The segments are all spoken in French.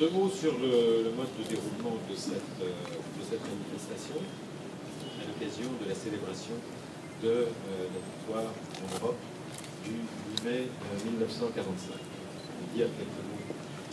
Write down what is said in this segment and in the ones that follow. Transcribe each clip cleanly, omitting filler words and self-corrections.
Deux mots sur le mode de déroulement de cette manifestation à l'occasion de la célébration de la victoire en Europe du 8 mai 1945. Je vais dire quelques mots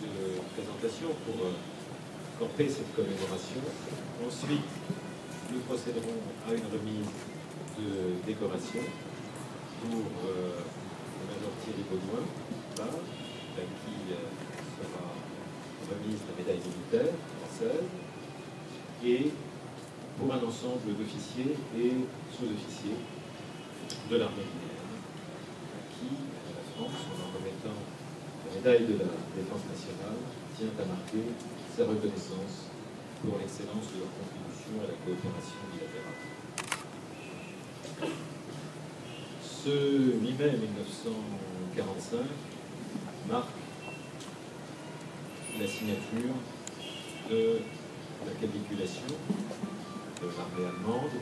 de présentation pour camper cette commémoration. Ensuite, nous procéderons à une remise de décoration pour le major Thierry Baudouin, à qui sera remise la médaille militaire française, et pour un ensemble d'officiers et sous-officiers de l'armée guinéenne, à qui la France, en leur remettant la médaille de la défense nationale, tient à marquer sa reconnaissance pour l'excellence de leur contribution à la coopération bilatérale. Ce 8 mai 1945 marque la signature de la capitulation de l'armée allemande,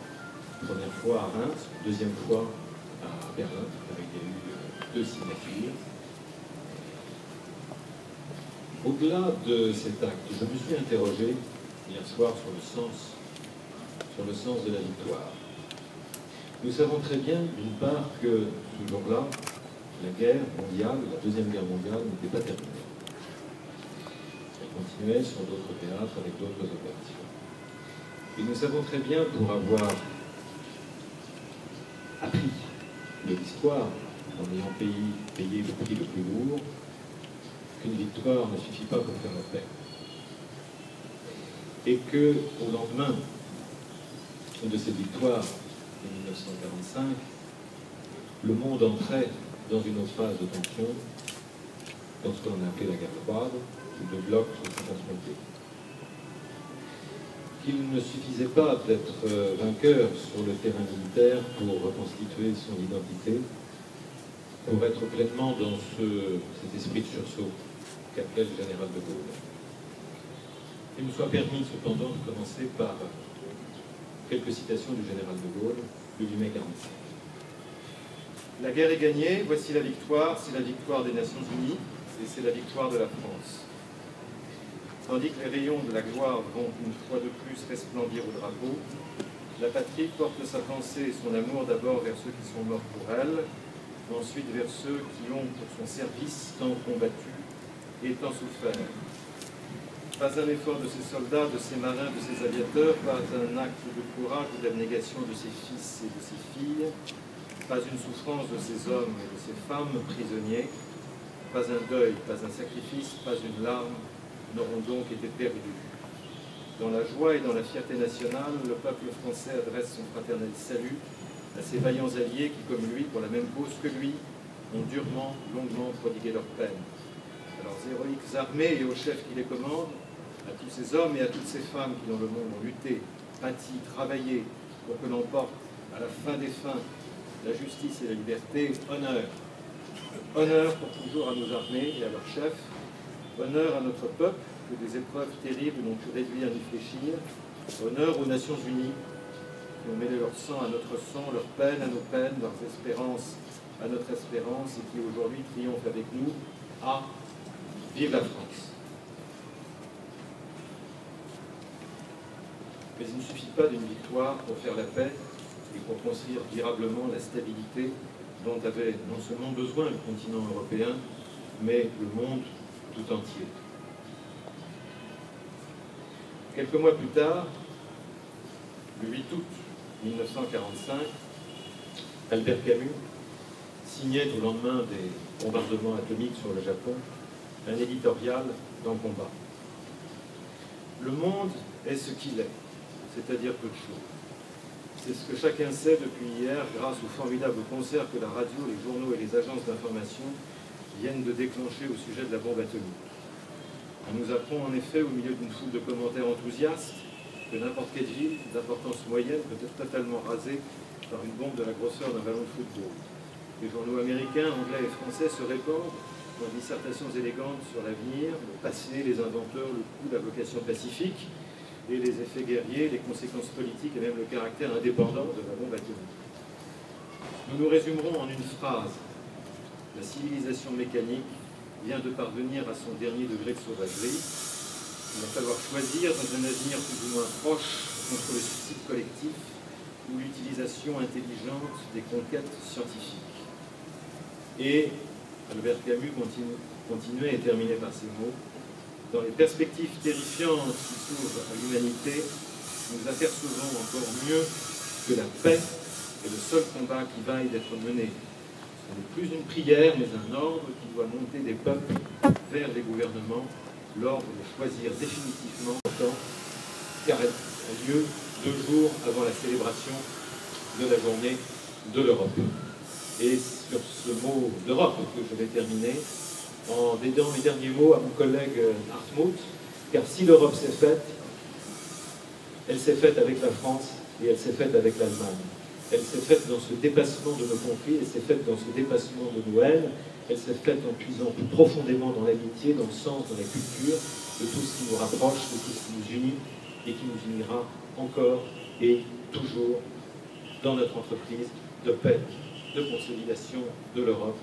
première fois à Reims, deuxième fois à Berlin, car il y a eu deux signatures. Au-delà de cet acte, je me suis interrogé hier soir sur le sens de la victoire. Nous savons très bien, d'une part, que ce jour-là, la guerre mondiale, la Deuxième Guerre mondiale, n'était pas terminée. Elle continuait sur d'autres théâtres avec d'autres opérations. Et nous savons très bien, pour avoir appris de l'histoire, en ayant payé le prix le plus lourd, qu'une victoire ne suffit pas pour faire la paix. Et qu'au lendemain de cette victoire de 1945, le monde entrait dans une autre phase de tension, dans ce qu'on a appelé la guerre froide, où deux blocs se sont confrontés. Qu'il ne suffisait pas d'être vainqueur sur le terrain militaire pour reconstituer son identité, pour être pleinement dans cet esprit de sursaut qu'appelait le général de Gaulle. Il me soit permis cependant de commencer par quelques citations du général de Gaulle, le 8 mai 1945. La guerre est gagnée, voici la victoire, c'est la victoire des Nations Unies et c'est la victoire de la France. Tandis que les rayons de la gloire vont une fois de plus resplendir au drapeau, la patrie porte sa pensée et son amour d'abord vers ceux qui sont morts pour elle, ensuite vers ceux qui ont pour son service tant combattu et tant souffert. Pas un effort de ces soldats, de ces marins, de ces aviateurs, pas un acte de courage ou d'abnégation de ces fils et de ces filles, pas une souffrance de ces hommes et de ces femmes prisonniers, pas un deuil, pas un sacrifice, pas une larme n'auront donc été perdus. Dans la joie et dans la fierté nationale, le peuple français adresse son fraternel salut à ces vaillants alliés qui, comme lui, pour la même cause que lui, ont durement, longuement prodigué leur peine. À leurs héroïques armées et aux chefs qui les commandent, à tous ces hommes et à toutes ces femmes qui dans le monde ont lutté, pâti, travaillé pour que l'on porte à la fin des fins la justice et la liberté, honneur. Honneur pour toujours à nos armées et à leurs chefs, honneur à notre peuple que des épreuves terribles n'ont pu réduire ni fléchir, honneur aux Nations Unies qui ont mêlé leur sang à notre sang, leur peine à nos peines, leurs espérances à notre espérance et qui aujourd'hui triomphent avec nous. Ah, vive la France! Mais il ne suffit pas d'une victoire pour faire la paix et pour construire durablement la stabilité dont avait non seulement besoin le continent européen, mais le monde tout entier. Quelques mois plus tard, le 8 août 1945, Albert Camus signait au lendemain des bombardements atomiques sur le Japon un éditorial dans Combat. Le monde est ce qu'il est, c'est-à-dire peu de choses. C'est ce que chacun sait depuis hier grâce au formidable concert que la radio, les journaux et les agences d'information viennent de déclencher au sujet de la bombe atomique. On nous apprend en effet, au milieu d'une foule de commentaires enthousiastes, que n'importe quelle ville d'importance moyenne peut être totalement rasée par une bombe de la grosseur d'un ballon de football. Les journaux américains, anglais et français se répandent dans dissertations élégantes sur l'avenir, le passé, les inventeurs, le coût, la vocation pacifique, et les effets guerriers, les conséquences politiques et même le caractère indépendant de la bombe atomique. Nous nous résumerons en une phrase. La civilisation mécanique vient de parvenir à son dernier degré de sauvagerie. Il va falloir choisir dans un avenir plus ou moins proche entre le suicide collectif ou l'utilisation intelligente des conquêtes scientifiques. Et Albert Camus continuait et terminait par ces mots: dans les perspectives terrifiantes qui s'ouvrent à l'humanité, nous apercevons encore mieux que la paix est le seul combat qui vaille d'être mené. Ce n'est plus une prière, mais un ordre qui doit monter des peuples vers les gouvernements, l'ordre de choisir définitivement temps, car elle a lieu 2 jours avant la célébration de la journée de l'Europe. Et sur ce mot d'Europe que je vais terminer, en dédiant mes derniers mots à mon collègue Hartmut, car si l'Europe s'est faite, elle s'est faite avec la France et elle s'est faite avec l'Allemagne. Elle s'est faite dans ce dépassement de nos conflits, elle s'est faite dans ce dépassement de nos haines, elle s'est faite en puisant plus profondément dans l'amitié, dans le sens, dans la culture, de tout ce qui nous rapproche, de tout ce qui nous unit et qui nous unira encore et toujours dans notre entreprise de paix, de consolidation de l'Europe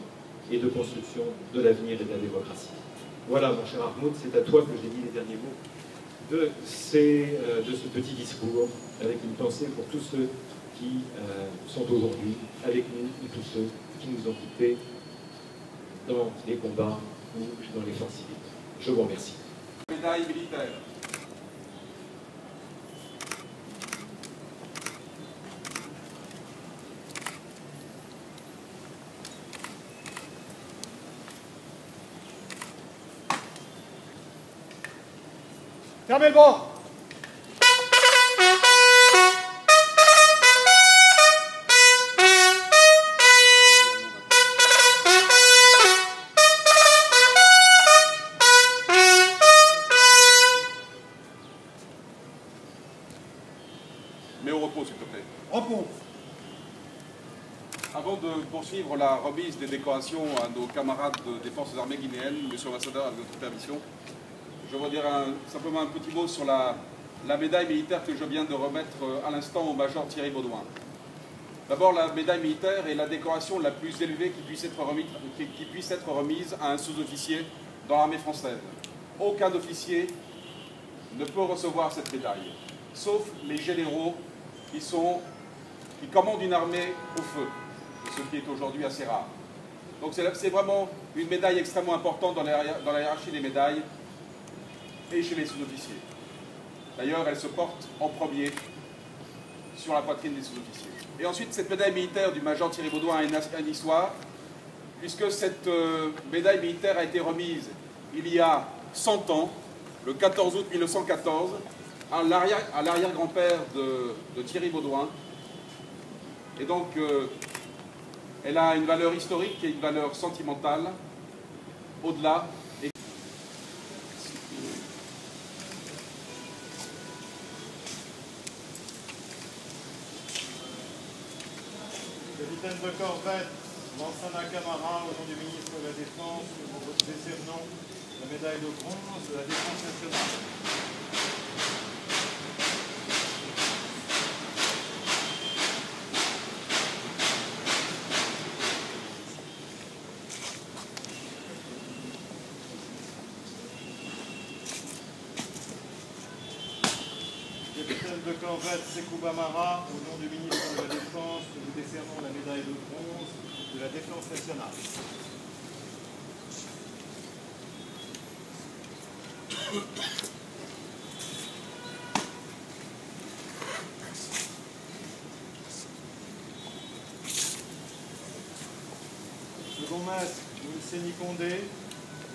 et de construction de l'avenir et de la démocratie. Voilà, mon cher Hartmut, c'est à toi que j'ai dit les derniers mots de ce petit discours, avec une pensée pour tous ceux qui sont aujourd'hui avec nous, et tous ceux qui nous ont quittés dans les combats ou dans les forces civiles. Je vous remercie. Médaille militaire. Fermez le banc. Mets au repos, s'il te plaît. Repos. Avant de poursuivre la remise des décorations à nos camarades des forces armées guinéennes, monsieur l'ambassadeur, avec votre permission, je voudrais dire simplement un petit mot sur la médaille militaire que je viens de remettre à l'instant au major Thierry Baudouin. D'abord, la médaille militaire est la décoration la plus élevée qui puisse être remise à un sous-officier dans l'armée française. Aucun officier ne peut recevoir cette médaille, sauf les généraux qui commandent une armée au feu, ce qui est aujourd'hui assez rare. Donc c'est vraiment une médaille extrêmement importante dans la hiérarchie des médailles et chez les sous-officiers. D'ailleurs, elle se porte en premier sur la poitrine des sous-officiers. Et ensuite, cette médaille militaire du major Thierry Baudouin a une histoire, puisque cette médaille militaire a été remise il y a 100 ans, le 14 août 1914, à l'arrière-grand-père de Thierry Baudouin. Et donc, elle a une valeur historique et une valeur sentimentale, au-delà. Capitaine de corvette, Lansana Camara, au nom du ministre de la Défense, nous décernons la médaille de bronze de la Défense nationale. Capitaine de corvette Sekou Bamara, au nom du ministre de la Défense, nous décernons la médaille de bronze de la Défense nationale. Second maître Mousseni Condé,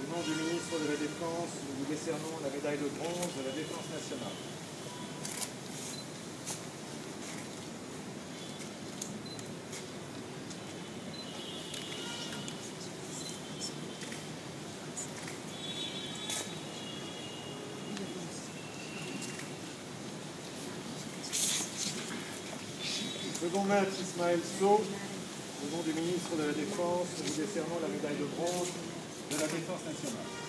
au nom du ministre de la Défense, nous vous décernons la médaille de bronze de la Défense nationale. Second maître Ismaël Sow, au nom du ministre de la Défense, nous décernons la médaille de bronze de la Défense nationale.